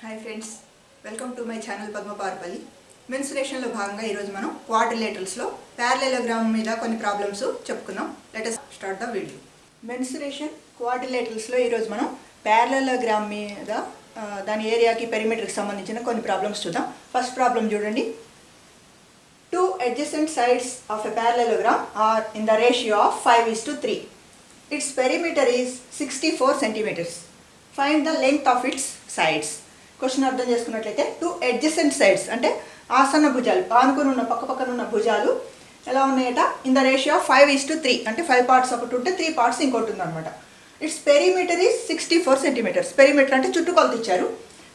Hi friends, welcome to my channel Padma Parpalli. మెన్సురేషన్లో భాగంగా ఈరోజు మనం క్వాడ్రిలేటరల్స్లో ప్యారలెలోగ్రామ్ మీద కొన్ని ప్రాబ్లమ్స్ చెప్పుకుందాం. Let us start the video. Mensuration క్వాడ్రిలేటరల్స్లో ఈరోజు మనం ప్యారలెలోగ్రామ్ మీద దాని ఏరియాకి పెరిమీటర్కి సంబంధించిన కొన్ని ప్రాబ్లమ్స్ చూద్దాం. ఫస్ట్ ప్రాబ్లం చూడండి. Two adjacent sides of a parallelogram are in the ratio of 5:3. Its perimeter is 64 centimeters. Find the length of its sides. Question అర్థం చేసుకున్నట్లయితే టూ అడ్జసెంట్ సైడ్స్ అంటే ఆసన్న భుజాలు, ఆనుకుని ఉన్న పక్కన ఉన్న భుజాలు ఎలా ఉన్నాయట? ఇన్ ద రేషియో ఆఫ్ 5:3 అంటే 5 పార్ట్స్ ఒకటి ఉంటే 3 పార్ట్స్ ఇంకోటి ఉందన్నమాట. Its perimeter is 64 centimetres. Perimeter అంటే చుట్టుకొలత ఇచ్చారు.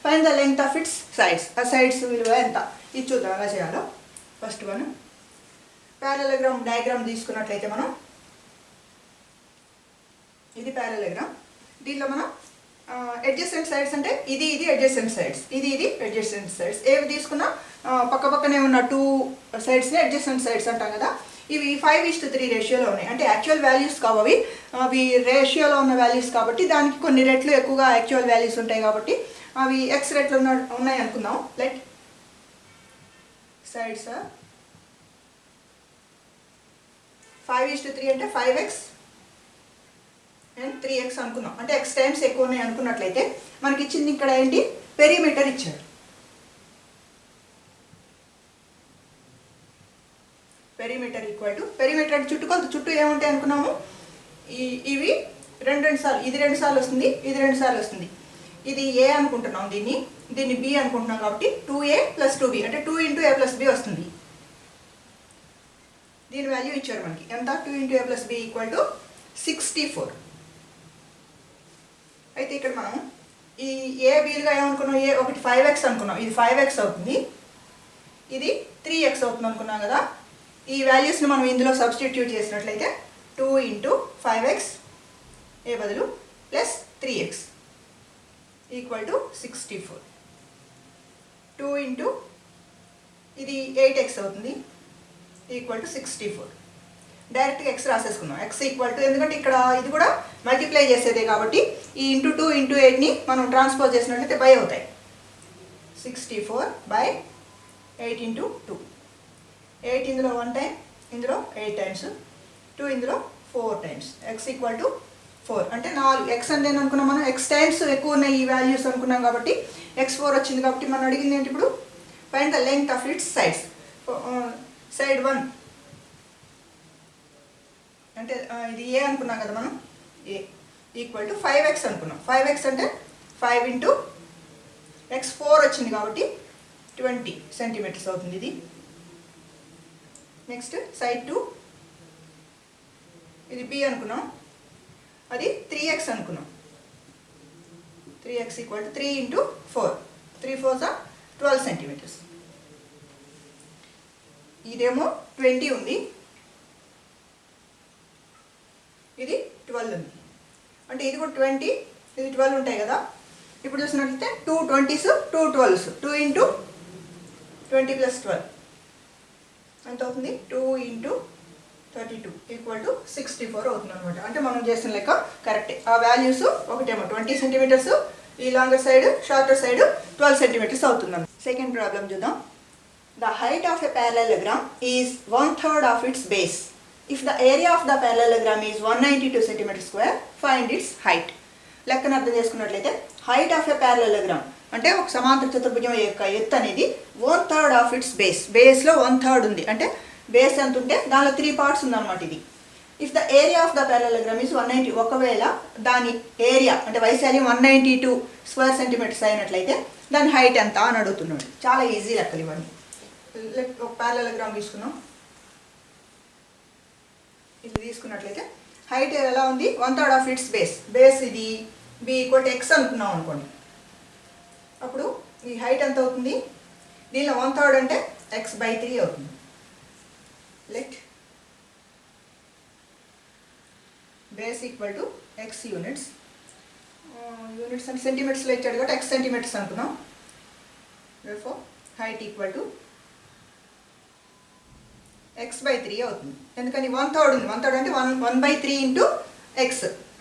Find the length of its sides. ఆ సైడ్స్ విలువ ఎంత? ఇది చూద్దాం ఎలా చేయాలో. ఫస్ట్ మనం ప్యారలెలోగ్రామ్ డయాగ్రామ్ తీసుకున్నట్లయితే మనం ఇది ప్యారలెలోగ్రామ్. దీనిలో మనం అడ్జసెంట్ సైడ్స్ అంటే ఇది అడ్జసెంట్ సైడ్స్, ఇది అడ్జసెంట్ సైడ్స్. ఏవి తీసుకున్నా పక్కనే ఉన్న టూ సైడ్స్ని అడ్జసెంట్ సైడ్స్ అంటాం కదా. ఇవి 5:3 రేషియోలో ఉన్నాయి. అంటే యాక్చువల్ వాల్యూస్ కావు అవి రేషియోలో ఉన్న వాల్యూస్ కాబట్టి దానికి కొన్ని రెట్లు ఎక్కువగా యాక్చువల్ వాల్యూస్ ఉంటాయి కాబట్టి అవి ఎక్స్ రెట్లు ఉన్నాయి అనుకుందాం. లైక్ సైడ్స్ 5:3 అంటే 5x అండ్ 3x అనుకున్నాం. అంటే x టైమ్స్ ఎక్కువ ఉన్నాయి అనుకున్నట్లయితే మనకి ఇచ్చింది ఇక్కడ ఏంటి? పెరిమీటర్ ఇచ్చాడు. పెరిమీటర్ ఈక్వల్ టు పెరిమీటర్ అంటే చుట్టూ ఏముంటాయి అనుకున్నాము? ఇవి రెండు సార్లు, ఇది 2 సార్లు వస్తుంది, ఇది 2 సార్లు వస్తుంది. ఇది ఏ అనుకుంటున్నాం, దీన్ని బి అనుకుంటున్నాం కాబట్టి 2a + 2b అంటే 2 × a + b వస్తుంది. దీని వాల్యూ ఇచ్చారు మనకి ఎంత? 2 × a + b = 64. అయితే ఇక్కడ మనం ఈ ఏ బీలుగా ఏమనుకున్నాం? ఏ ఒకటి 5x అనుకున్నాం, ఇది 5x అవుతుంది, ఇది 3x అవుతుంది అనుకున్నాం కదా. ఈ వాల్యూస్ని మనం ఇందులో సబ్స్టిట్యూట్ చేసినట్లయితే 2 × 5x ఏ బదులు ప్లస్ 3x = 64. 2 × ఇది 8x అవుతుంది = 64. డైరెక్ట్గా x రాసేసుకున్నాం. x = ఎందుకంటే ఇక్కడ ఇది కూడా మల్టిప్లై చేసేదే కాబట్టి ఈ × 2 × 8ని మనం ట్రాన్స్పోజ్ చేసినట్లయితే బై అవుతాయి. 64/8 × 2. 8 ఇందులో 1 టైం, ఇందులో 8 టైమ్స్, 2 ఇందులో 4 టైమ్స్. x = 4 అంటే 4. x అంటే అనుకున్నాం మనం x టైమ్స్ ఎక్కువ ఉన్నాయి ఈ వాల్యూస్ అనుకున్నాం కాబట్టి x 4 వచ్చింది కాబట్టి మనం అడిగింది ఏంటి ఇప్పుడు? Find the length of its sides. Side 1 అంటే ఇది ఏ అనుకున్నాం కదా మనం, ఏ = 5x అనుకున్నాం. 5x అంటే 5 × x 4 వచ్చింది కాబట్టి 20 సెంటీమీటర్స్ అవుతుంది ఇది. నెక్స్ట్ సైడ్ 2 ఇది b అనుకున్నాం, అది 3x అనుకున్నాం. 3x = 3 × 4, 3 4s are 12 centimetres. ఇదేమో 20 ఉంది, ఇది 12 ఉంది. అంటే ఇది కూడా 20, ఇది 12 ఉంటాయి కదా. ఇప్పుడు చూసినట్లయితే 2 20s 2 12s 2 × 20 + 12 ఎంత అవుతుంది? 2 × 32 = 64 అవుతుంది అనమాట. అంటే మనం చేసిన లెక్క కరెక్టే. ఆ వాల్యూస్ ఒకటేమో 20 సెంటీమీటర్స్, ఈ longer side shorter side 12 centimetres అవుతుంది అన్నమాట. సెకండ్ ప్రాబ్లం చూద్దాం. The height of a parallelogram is 1/3 of its base. If the area of the parallelogram is 192 cm², find its height. లెక్కను అర్థం చేసుకున్నట్లయితే హైట్ ఆఫ్ ఎ ప్యారలెలోగ్రామ్ అంటే ఒక సమాంతర చతుర్భుజం యొక్క ఎత్తు అనేది 1/3 ఆఫ్ ఇట్స్ బేస్. బేస్లో 1/3 ఉంది. అంటే బేస్ ఎంత ఉంటే దానిలో 3 పార్ట్స్ ఉందన్నమాట ఇది. If the area of the parallelogram is 190, ఒకవేళ దాని ఏరియా అంటే వైశాల్యం 192 స్క్వేర్ సెంటీమీటర్స్ అయినట్లయితే దాని హైట్ ఎంత అని అడుగుతున్నాడు. చాలా ఈజీ లెక్కలు ఇవన్నీ. ఒక ప్యారలెలోగ్రామ్ తీసుకున్నాం, ఇది తీసుకున్నట్లయితే హైట్ ఎలా ఉంది? 1/3 ఆఫ్ ఇట్స్ బేస్. బేస్ ఇది b = x అనుకున్నాం అనుకోండి. అప్పుడు ఈ హైట్ ఎంత అవుతుంది? దీనిలో 1/3 అంటే x/3 అవుతుంది. Let base = x units. Units అంటే సెంటీమీటర్స్లో ఇచ్చాడు కాబట్టి x సెంటీమీటర్స్ అనుకున్నాం. therefore హైట్ = x/3 అవుతుంది. ఎందుకని 1/3 ఉంది. 1/3 అంటే 1/3 × x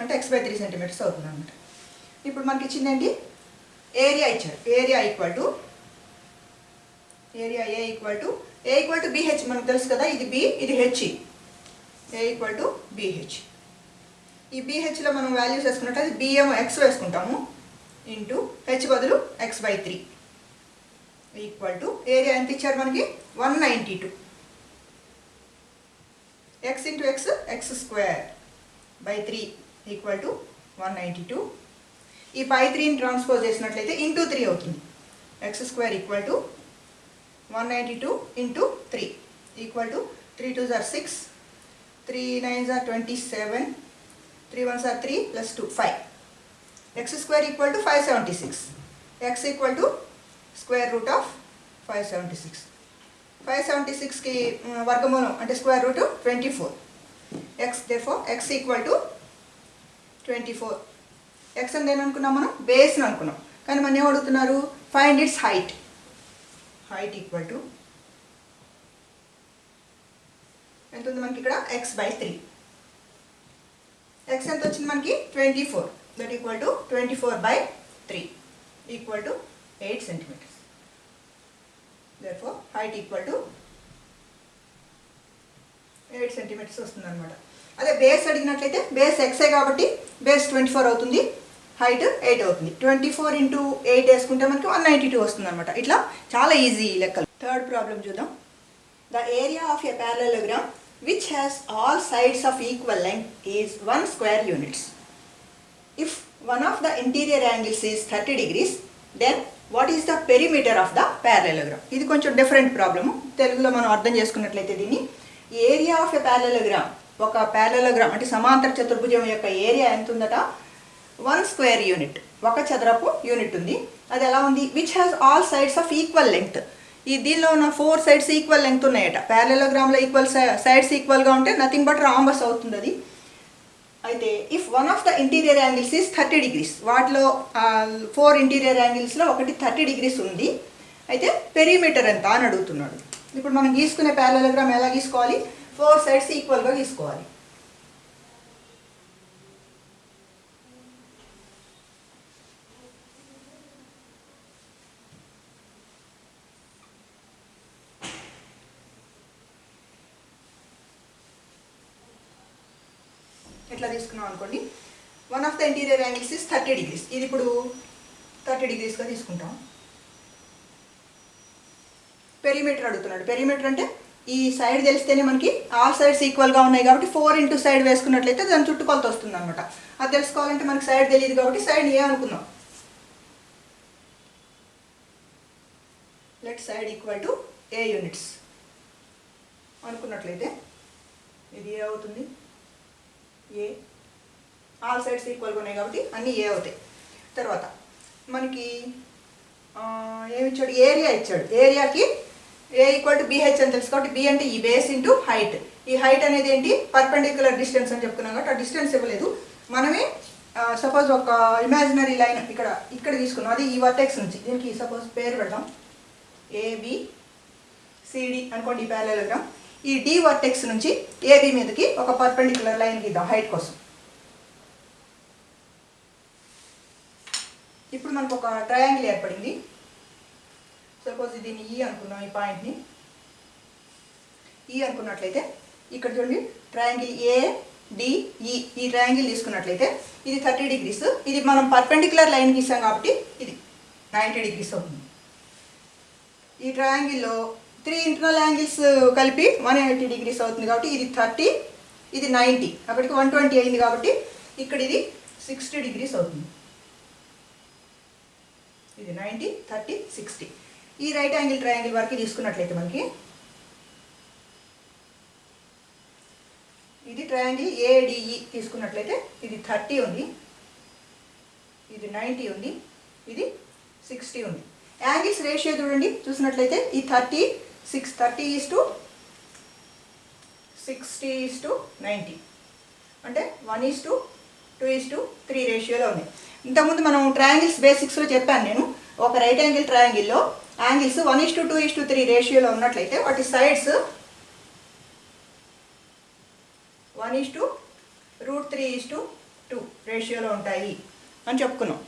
అంటే x/3 సెంటీమీటర్స్ అవుతుంది అనమాట. ఇప్పుడు మనకి ఇచ్చింది ఏంటి? ఏరియా ఇచ్చారు. Area a equal to b h మనకు తెలుసు కదా, ఇది బి ఇది h. A equal to b h. ఈ బిహెచ్లో మనం వాల్యూస్ వేసుకున్నట్లయితే బిఎం ఎక్స్ వేసుకుంటాము ఇంటూ హెచ్ బదులు x/3 ఈక్వల్ టు ఏరియా ఎంత ఇచ్చారు మనకి 192. X into x x²/3 equal to 192. ఈ పై 3ని ట్రాన్స్పోజ్ చేసినట్లయితే ఇంటూ 3 అవుతుంది. x² equal to 192 into 3 equal to 3 2s are 6, 3 9s are 27, 3 1s are 3 plus 2 5. x² equal to 576. x equal to square root of 576. 576కి వర్గమూలం అంటే square root 24. x equal to 24. x అని దేని అనుకున్నాం మనం, బేస్ని అనుకున్నాం. కానీ మనం ఏం అడుగుతున్నారు, find its height. Height equal to ఎంత ఉంది మనకి ఇక్కడ, x/3. x ఎంత వచ్చింది మనకి 24. That equal to 24/3 equal to 8 centimeters. therefore height equal to 8 centimeters వస్తుంది అనమాట. అదే బేస్ అడిగినట్లయితే బేస్ ఎక్సే కాబట్టి బేస్ 24 అవుతుంది, హైట్ 8 అవుతుంది. 24 ఇంటూ 8 వేసుకుంటే మనకి 192 వస్తుంది అనమాట. ఇట్లా చాలా ఈజీ లెక్కలు. థర్డ్ ప్రాబ్లం చూద్దాం. The area of a parallelogram which has all sides of equal length is 1 square units. If one of the interior angles is 30 degrees, then what is the perimeter of the parallelogram? ఇది కొంచెం different problem. తెలుగులో మనం అర్థం చేసుకున్నట్లయితే దీన్ని, area of a parallelogram, ఒక parallelogram అంటే సమాంతర చతుర్భుజం యొక్క ఏరియా ఎంత ఉందట, 1 square unit, ఒక చదరపు యూనిట్ ఉంది. అది ఎలా ఉంది, which has all sides of equal length. ఈ దీనిలో ఉన్న 4 sides ఈక్వల్ లెంగ్త్ ఉన్నాయట. ప్యారలోగ్రామ్లో ఈక్వల్ సైడ్స్ ఈక్వల్గా ఉంటే నథింగ్ బట్ రాంబస్ అవుతుంది అది. అయితే if one of the interior angles is 30 degrees, వాటిలో 4 ఇంటీరియర్ యాంగిల్స్లో ఒకటి 30 degrees ఉంది. అయితే పెరిమీటర్ ఎంత అని అడుగుతున్నాడు. ఇప్పుడు మనం గీసుకునే ప్యారలోగ్రామ్ ఎలా గీసుకోవాలి, 4 sides ఈక్వల్గా గీసుకోవాలి. ఎట్లా తీసుకున్నాం అనుకోండి, one of the interior angles is 30 degrees. ఇది ఇప్పుడు 30 degreesగా తీసుకుంటాం. పెరిమీటర్ అడుగుతున్నాడు. పెరిమీటర్ అంటే ఈ సైడ్ తెలిస్తేనే మనకి ఆల్ సైడ్స్ ఈక్వల్గా ఉన్నాయి కాబట్టి 4 ఇంటూ సైడ్ వేసుకున్నట్లయితే దాని చుట్టుకొలత వస్తుంది అనమాట. అది తెలుసుకోవాలంటే మనకి సైడ్ తెలియదు కాబట్టి సైడ్ ఏ అనుకుందాం. Let side equal to A units అనుకున్నట్లయితే ఇది ఏ అవుతుంది, ఏ. ఆల్ సైడ్స్ ఈక్వల్గా ఉన్నాయి కాబట్టి అన్నీ ఏ అవుతాయి. తర్వాత మనకి ఏమి ఇచ్చాడు, ఏరియా ఇచ్చాడు. ఏరియాకి ఏ ఈక్వల్ టు బిహెచ్ అని తెలుసు కాబట్టి బి అంటే ఈ బేస్ ఇంటూ హైట్. ఈ హైట్ అనేది ఏంటి, పర్పెండిక్యులర్ డిస్టెన్స్ అని చెప్పుకున్నాం కాబట్టి ఆ డిస్టెన్స్ ఇవ్వలేదు. మనమే సపోజ్ ఒక ఇమాజినరీ లైన్ ఇక్కడ తీసుకున్నాం, అది ఈ వర్టెక్స్ నుంచి. దీనికి సపోజ్ పేరు పెడదాం ABCD అనుకోండి. ఈ ప్యారలోగ్రామ్ ఈ డి వర్టెక్స్ నుంచి ఏబి మీదకి ఒక పర్పెండిక్యులర్ లైన్ గీద్దాం హైట్ కోసం. ఇప్పుడు మనకు ఒక ట్రయాంగిల్ ఏర్పడింది. సపోజ్ దీన్ని ఈ అనుకున్నాం, ఈ పాయింట్ని ఈ అనుకున్నట్లయితే ఇక్కడ చూడండి ట్రయాంగిల్ ADE. ఈ ట్రయాంగిల్ తీసుకున్నట్లయితే ఇది 30 degrees. ఇది మనం పర్పెండిక్యులర్ లైన్ గీసాం కాబట్టి ఇది 90 degrees అవుతుంది. ఈ ట్రయాంగిల్లో 3 ఇంటర్నల్ యాంగిల్స్ కలిపి 180 degrees అవుతుంది కాబట్టి ఇది 30, ఇది 90, అక్కడికి 120 అయింది కాబట్టి ఇక్కడ ఇది 60 degrees అవుతుంది. ఇది 90, 30, 60. ఈ రైట్ యాంగిల్ ట్రయాంగిల్ వరకు తీసుకున్నట్లయితే మనకి ఇది ట్రయాంగిల్ ADE తీసుకున్నట్లయితే ఇది 30 ఉంది, ఇది 90 ఉంది, ఇది 60 ఉంది. యాంగిల్స్ రేషియో చూడండి, చూసినట్లయితే ఈ 30 60:90 అంటే 1:2:3 రేషియోలో ఉంది. ఇంతకుముందు మనం ట్రయాంగిల్స్ బేసిక్స్లో చెప్పాను నేను. ఒక రైట్ యాంగిల్ ట్రయాంగిల్లో యాంగిల్స్ 1:2:3 రేషియోలో ఉన్నట్లయితే వాటి సైడ్స్ 1:√3:2 రేషియోలో ఉంటాయి అని చెప్పుకున్నాం.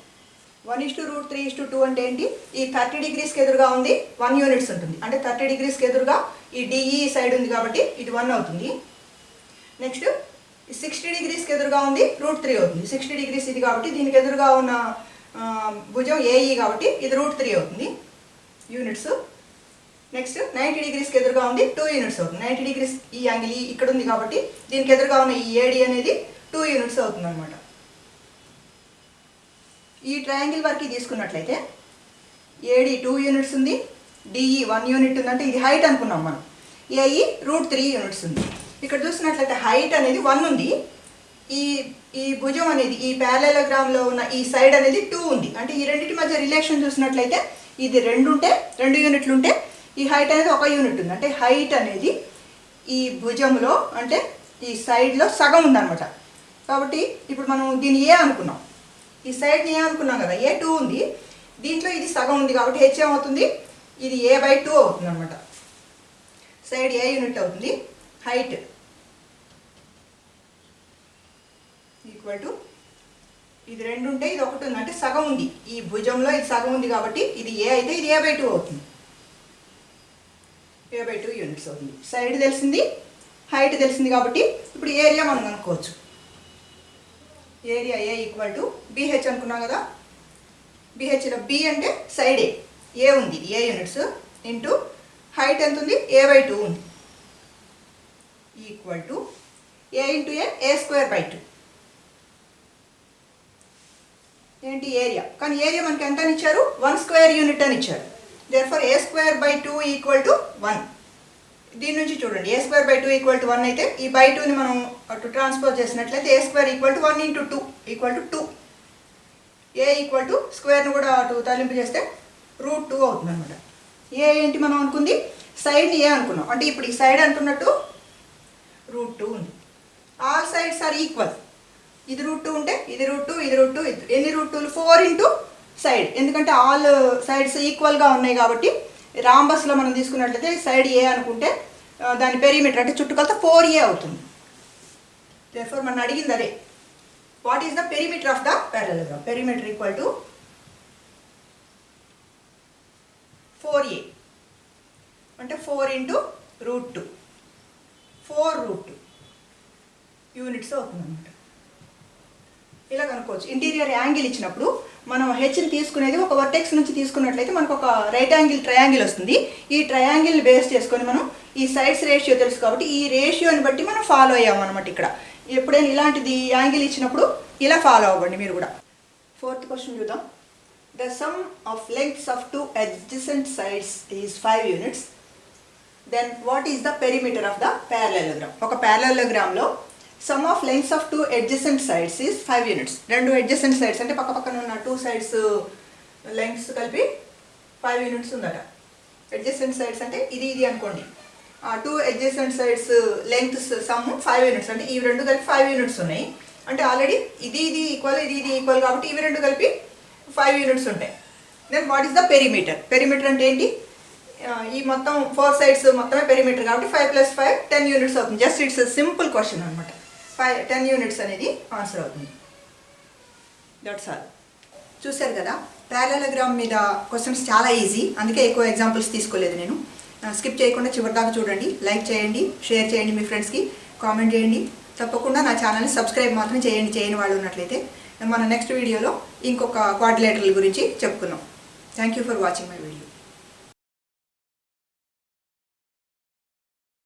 1:√3:2 అంటే ఏంటి? ఈ 30 degreesకి ఎదురుగా ఉంది 1 యూనిట్స్ ఉంటుంది. అంటే 30 degreesకి ఎదురుగా ఈ డిఈ సైడ్ ఉంది కాబట్టి ఇది 1 అవుతుంది. నెక్స్ట్ 60 degreesకి ఎదురుగా ఉంది √3 అవుతుంది. 60 degrees ఇది కాబట్టి దీనికి ఎదురుగా ఉన్న భుజం ఏఈ కాబట్టి ఇది √3 అవుతుంది యూనిట్స్. నెక్స్ట్ 90 degreesకి ఎదురుగా ఉంది 2 యూనిట్స్ అవుతుంది. 90 degrees ఈ యాంగిల్ ఇక్కడ ఉంది కాబట్టి దీనికి ఎదురుగా ఉన్న ఈ ఏడి అనేది 2 యూనిట్స్ అవుతుంది అనమాట. ఈ ట్రయాంగిల్ వరకు తీసుకున్నట్లయితే ఏడి 2 యూనిట్స్ ఉంది, డిఈ 1 యూనిట్ ఉంది. అంటే ఇది హైట్ అనుకున్నాం మనం. ఏఈ √3 యూనిట్స్ ఉంది. ఇక్కడ చూసినట్లయితే హైట్ అనేది 1 ఉంది. ఈ భుజం అనేది ఈ ప్యారలెలోగ్రామ్లో ఉన్న ఈ సైడ్ అనేది 2 ఉంది. అంటే ఈ రెండింటి మధ్య రిలేషన్ చూసినట్లయితే ఇది 2 యూనిట్లు ఉంటే ఈ హైట్ అనేది 1 యూనిట్ ఉంది. అంటే హైట్ అనేది ఈ భుజంలో అంటే ఈ సైడ్లో సగం ఉందన్నమాట. కాబట్టి ఇప్పుడు మనం దీన్ని ఏ అనుకున్నాం, ఈ సైడ్ని ఏ అనుకున్నాం కదా, ఏ 2 ఉంది. దీంట్లో ఇది సగం ఉంది కాబట్టి హెచ్ ఏమవుతుంది, ఇది a/2 అవుతుంది అనమాట. సైడ్ ఏ యూనిట్ అవుతుంది. హైట్ ఈక్వల్ టు ఇది 2 ఉంటే ఇది 1 ఉంది. అంటే సగం ఉంది, ఈ భుజంలో ఇది సగం ఉంది కాబట్టి ఇది ఏ అయితే ఇది a/2 అవుతుంది. a/2 యూనిట్స్ అవుతుంది. సైడ్ తెలిసింది, హైట్ తెలిసింది కాబట్టి ఇప్పుడు ఏరియా మనం అనుకోవచ్చు. Area a equal to b h అనుకున్నాం కదా. బిహెచ్లో బి అంటే సైడ్ ఏ ఉంది, ఏ యూనిట్స్ ఇంటూ హైట్ ఎంత ఉంది, a/2 ఉంది. Equal to A into a²/2 ఏంటి ఏరియా. కానీ ఏరియా మనకి ఎంత అని ఇచ్చారు, 1 స్క్వేర్ యూనిట్ అని ఇచ్చారు. Therefore a²/2 equal to 1. దీని నుంచి చూడండి, a²/2 ఈక్వల్ టు 1 అయితే ఈ బై 2ని మనం అటు ట్రాన్స్పోజ్ చేసినట్లయితే a² equal to 1 into 2 equal to 2. A equal to స్క్వేర్ను కూడా అటు తలింపు చేస్తే √2 అవుతుంది అనమాట. ఏ ఏంటి మనం అనుకుంది, సైడ్ని ఏ అనుకున్నాం. అంటే ఇప్పుడు ఈ సైడ్ అంటున్నట్టు √2 ఉంది. All sides are equal. ఇది √2 ఉంటే ఇది √2, ఇది √2, ఎన్ని √2లు 4 ఇంటూ సైడ్. ఎందుకంటే ఆల్ సైడ్స్ ఈక్వల్గా ఉన్నాయి కాబట్టి రాంబస్లో మనం తీసుకున్నట్లయితే సైడ్ ఏ అనుకుంటే దాని పెరిమీటర్ అంటే చుట్టుకొలత 4a అవుతుంది. దేర్ఫోర్ మనం అడిగింది అదే, what is the perimeter of the parallelogram. Perimeter equal to 4a అంటే 4 ఇంటూ √2, 4√2 యూనిట్స్ అవుతుంది అనమాట. ఇలా కనుక్కోవచ్చు. ఇంటీరియర్ యాంగిల్ ఇచ్చినప్పుడు మనం హెచ్ని తీసుకునేది ఒక వర్టెక్స్ నుంచి తీసుకున్నట్లయితే మనకు ఒక రైట్ యాంగిల్ ట్రయాంగిల్ వస్తుంది. ఈ ట్రయాంగిల్ బేస్ చేసుకొని మనం ఈ సైడ్స్ రేషియో తెలుసు కాబట్టి ఈ రేషియోని బట్టి మనం ఫాలో అయ్యాము అనమాట. ఇక్కడ ఎప్పుడైనా ఇలాంటిది యాంగిల్ ఇచ్చినప్పుడు ఇలా ఫాలో అవ్వండి మీరు కూడా. 4th క్వశ్చన్ చూద్దాం. The sum of lengths of 2 adjacent sides is 5 units. Then what is the perimeter of the parallelogram. ఒక ప్యారలెలోగ్రామ్లో sum of lengths of 2 adjacent sides is 5 units. 2 adjacent sides అంటే పక్క పక్కన ఉన్న 2 sides లెంగ్త్స్ కలిపి 5 units ఉందట. adjacent sides అంటే ఇది ఇది అనుకోండి. 2 adjacent sides lengths some 5 units అంటే ఇవి 2 కలిపి 5 యూనిట్స్ ఉన్నాయి. అంటే ఆల్రెడీ ఇది ఇది ఈక్వల్, ఇది ఇది ఈక్వల్ కాబట్టి ఇవి 2 కలిపి 5 యూనిట్స్ ఉంటాయి. Then what is the perimeter. Perimeter అంటే ఏంటి, ఈ మొత్తం 4 sides మొత్తమే పెరిమీటర్ కాబట్టి 5 + 5 10 యూనిట్స్ అవుతుంది. జస్ట్ ఇట్స్ సింపుల్ క్వశ్చన్ అనమాట. 10 యూనిట్స్ అనేది ఆన్సర్ అవుతుంది. That's all. చూశారు కదా, ప్యారలెలోగ్రామ్ మీద క్వశ్చన్స్ చాలా ఈజీ, అందుకే ఎక్కువ ఎగ్జాంపుల్స్ తీసుకోలేదు నేను. స్కిప్ చేయకుండా చివరి దాకా చూడండి, లైక్ చేయండి, షేర్ చేయండి, మీ ఫ్రెండ్స్కి కామెంట్ చేయండి. తప్పకుండా నా ఛానల్ని సబ్స్క్రైబ్ మాత్రం చేయండి, చేయని వాళ్ళు ఉన్నట్లయితే. మన నెక్స్ట్ వీడియోలో ఇంకొక క్వాడ్రిలేటరల్ గురించి చెప్పుకుందాం. Thank you for watching my video.